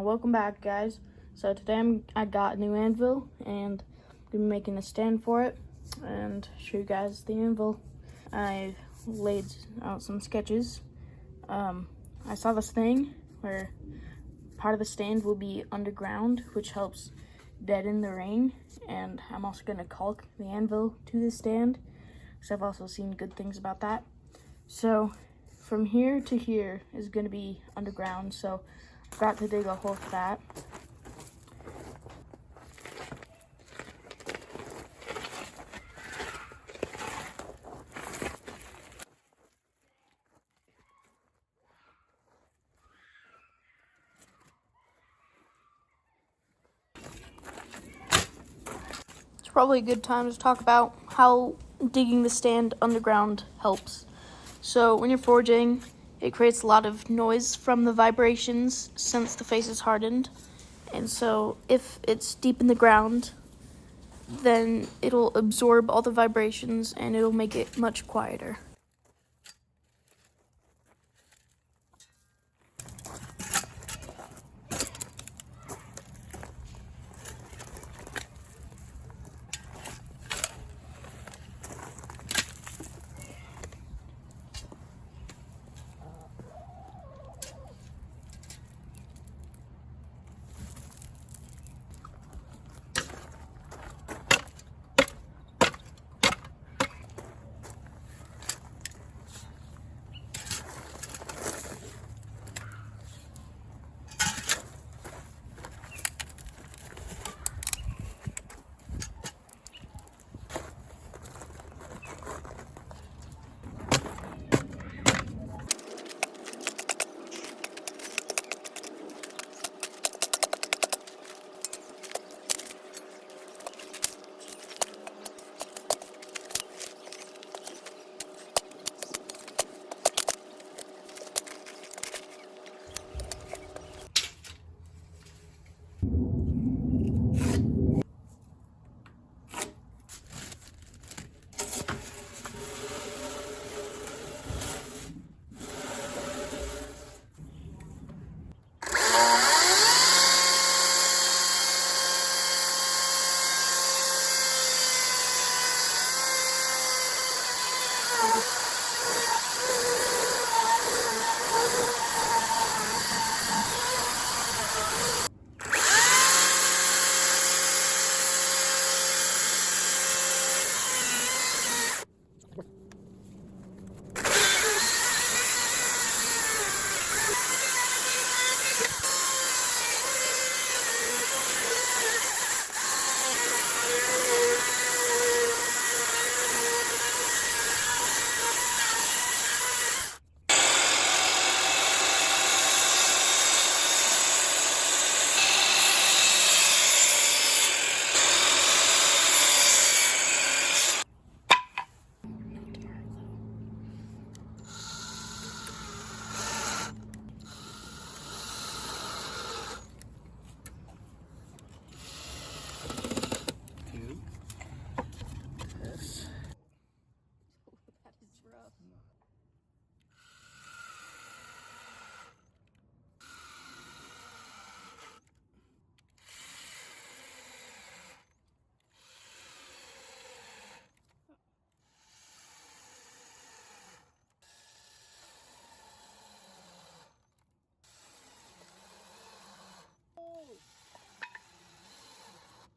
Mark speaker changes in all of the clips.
Speaker 1: Welcome back, guys. So today I got a new anvil and I'm gonna be making a stand for it and show you guys the anvil. I laid out some sketches. I saw this thing where part of the stand will be underground, which helps deaden the rain, and I'm also gonna caulk the anvil to the stand because I've also seen good things about that. So from here to here is gonna be underground, so I've got to dig a hole for that. It's probably a good time to talk about how digging the stand underground helps. So when you're forging, it creates a lot of noise from the vibrations since the face is hardened. And so if it's deep in the ground, then it'll absorb all the vibrations and it'll make it much quieter.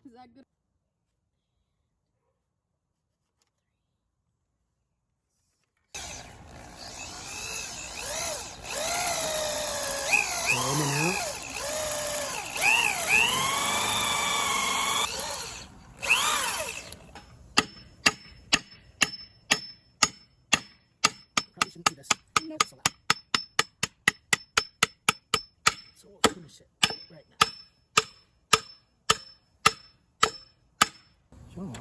Speaker 1: Is that good?
Speaker 2: In and out. Probably shouldn't do this. Nope. So loud. So we'll finish it right now. Sure.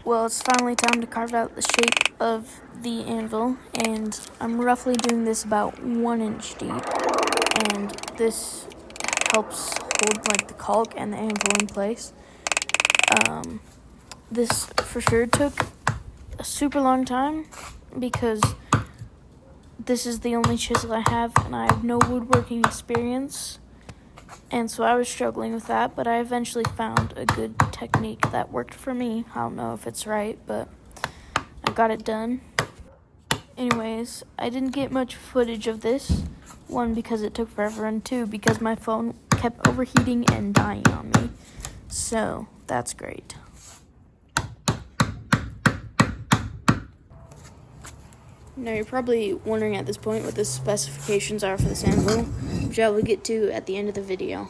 Speaker 1: Well, it's finally time to carve out the shape of the anvil, and I'm roughly doing this about 1 inch deep, and this helps hold like the caulk and the anvil in place. This for sure took a super long time because this is the only chisel I have and I have no woodworking experience. And so I was struggling with that, but I eventually found a good technique that worked for me. I don't know if it's right, but I got it done. Anyways, I didn't get much footage of this. 1, because it took forever, and 2, because my phone kept overheating and dying on me. So, that's great. Now, you're probably wondering at this point what the specifications are for this anvil, which I will get to at the end of the video.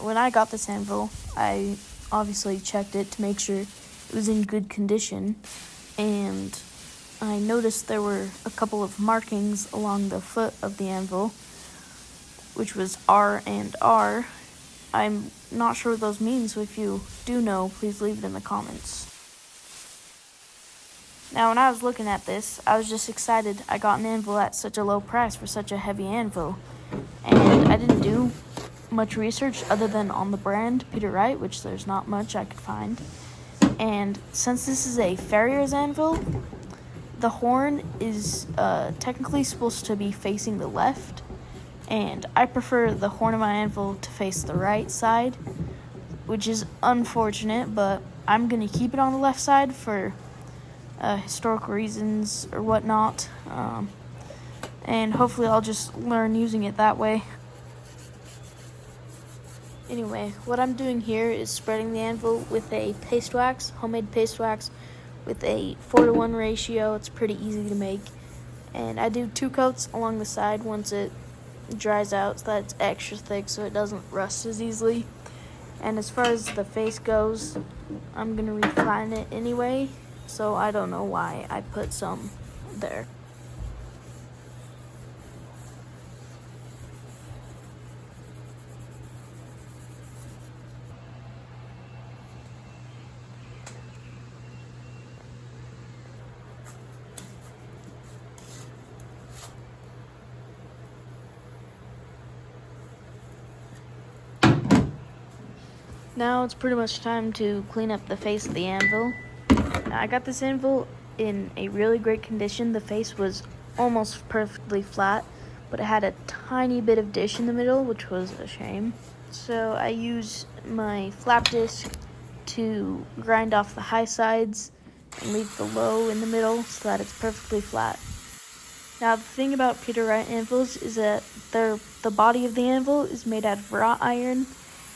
Speaker 1: When I got this anvil, I obviously checked it to make sure it was in good condition, and I noticed there were a couple of markings along the foot of the anvil, which was R and R. I'm not sure what those mean, so if you do know, please leave it in the comments. Now, when I was looking at this, I was just excited I got an anvil at such a low price for such a heavy anvil, and I didn't do much research other than on the brand Peter Wright, which there's not much I could find. And since this is a farrier's anvil, the horn is technically supposed to be facing the left, and I prefer the horn of my anvil to face the right side, which is unfortunate, but I'm gonna keep it on the left side for historical reasons or whatnot, and hopefully I'll just learn using it that way. Anyway, what I'm doing here is spreading the anvil with a paste wax, homemade paste wax, with a 4:1 ratio. It's pretty easy to make. And I do 2 coats along the side once it dries out, so that it's extra thick so it doesn't rust as easily. And as far as the face goes, I'm going to refine it anyway, so I don't know why I put some there. Now it's pretty much time to clean up the face of the anvil. Now, I got this anvil in a really great condition. The face was almost perfectly flat, but it had a tiny bit of dish in the middle, which was a shame. So I use my flap disc to grind off the high sides and leave the low in the middle so that it's perfectly flat. Now, the thing about Peter Wright anvils is that the body of the anvil is made out of wrought iron,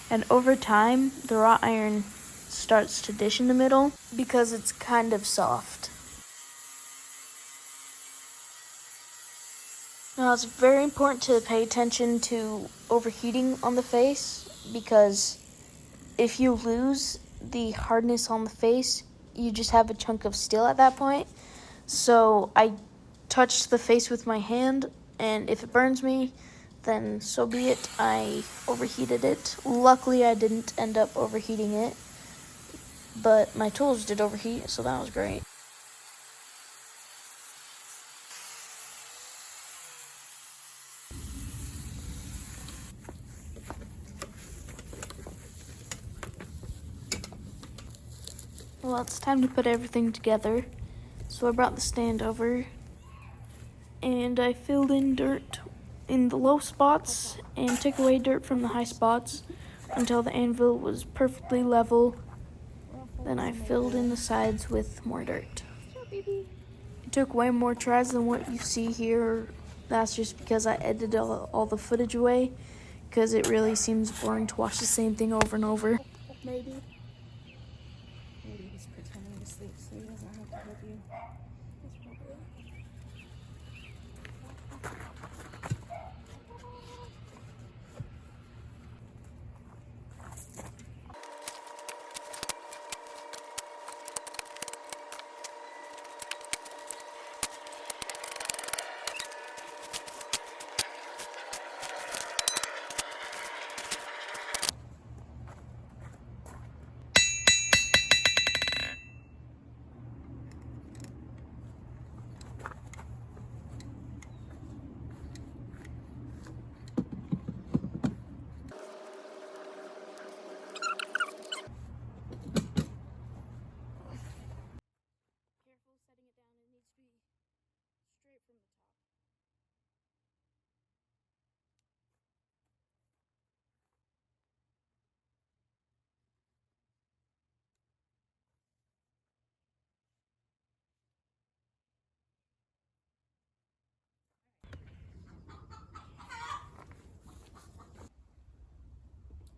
Speaker 1: and over time, the wrought iron starts to dish in the middle because it's kind of soft. Now, it's very important to pay attention to overheating on the face, because if you lose the hardness on the face, you just have a chunk of steel at that point. So I touched the face with my hand, and if it burns me, then so be it. I overheated it. Luckily, I didn't end up overheating it, but my tools did overheat, so that was great. Well, it's time to put everything together. So I brought the stand over, and I filled in dirt in the low spots and took away dirt from the high spots until the anvil was perfectly level. Then I filled in the sides with more dirt. It took way more tries than what you see here. That's just because I edited all the footage away, because it really seems boring to watch the same thing over and over.
Speaker 2: Maybe he's pretending to sleep so he doesn't have to help you.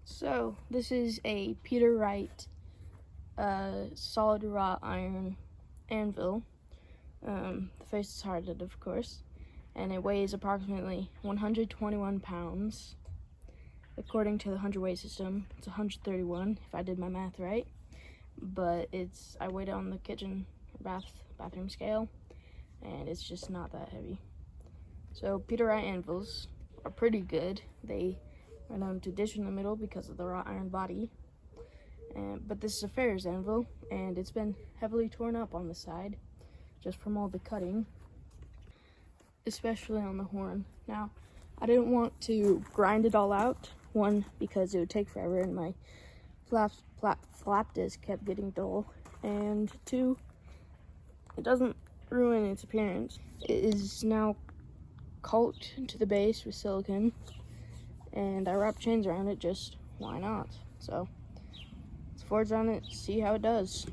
Speaker 1: So this is a Peter Wright solid wrought iron anvil. The face is hardened, of course, and it weighs approximately 121 pounds. According to the hundredweight system, it's 131 if I did my math right. But I weighed it on the kitchen bathroom scale, and it's just not that heavy. So Peter Wright anvils are pretty good. They are known to dish in the middle because of the wrought iron body. But this is a Ferrer's anvil, and it's been heavily torn up on the side just from all the cutting, especially on the horn. Now, I didn't want to grind it all out, one, because it would take forever and my flap disc kept getting dull, and two, it doesn't ruin its appearance. It is now caulked to the base with silicone, and I wrap chains around it, just why not? So let's forge on it, see how it does.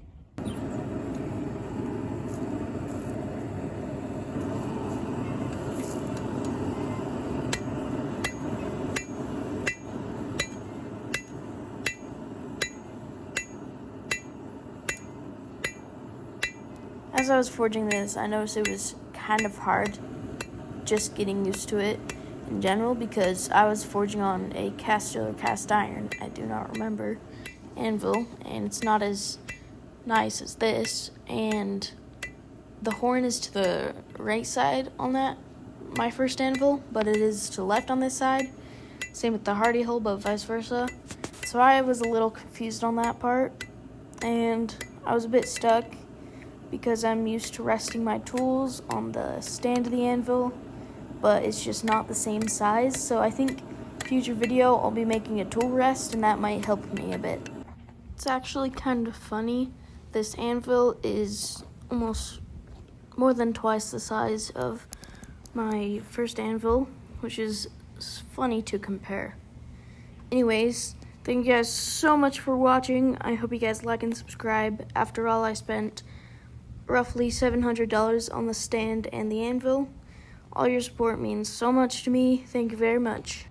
Speaker 1: As I was forging this, I noticed it was kind of hard just getting used to it in general, because I was forging on a cast steel or cast iron, I do not remember, anvil, and it's not as nice as this, and the horn is to the right side on my first anvil, but it is to the left on this side. Same with the hardy hole, but vice versa. So I was a little confused on that part, and I was a bit stuck because I'm used to resting my tools on the stand of the anvil, but it's just not the same size. So I think future video I'll be making a tool rest, and that might help me a bit. It's actually kind of funny. This anvil is almost more than twice the size of my first anvil, which is funny to compare. Anyways, thank you guys so much for watching. I hope you guys like and subscribe. After all, I spent roughly $700 on the stand and the anvil. All your support means so much to me. Thank you very much.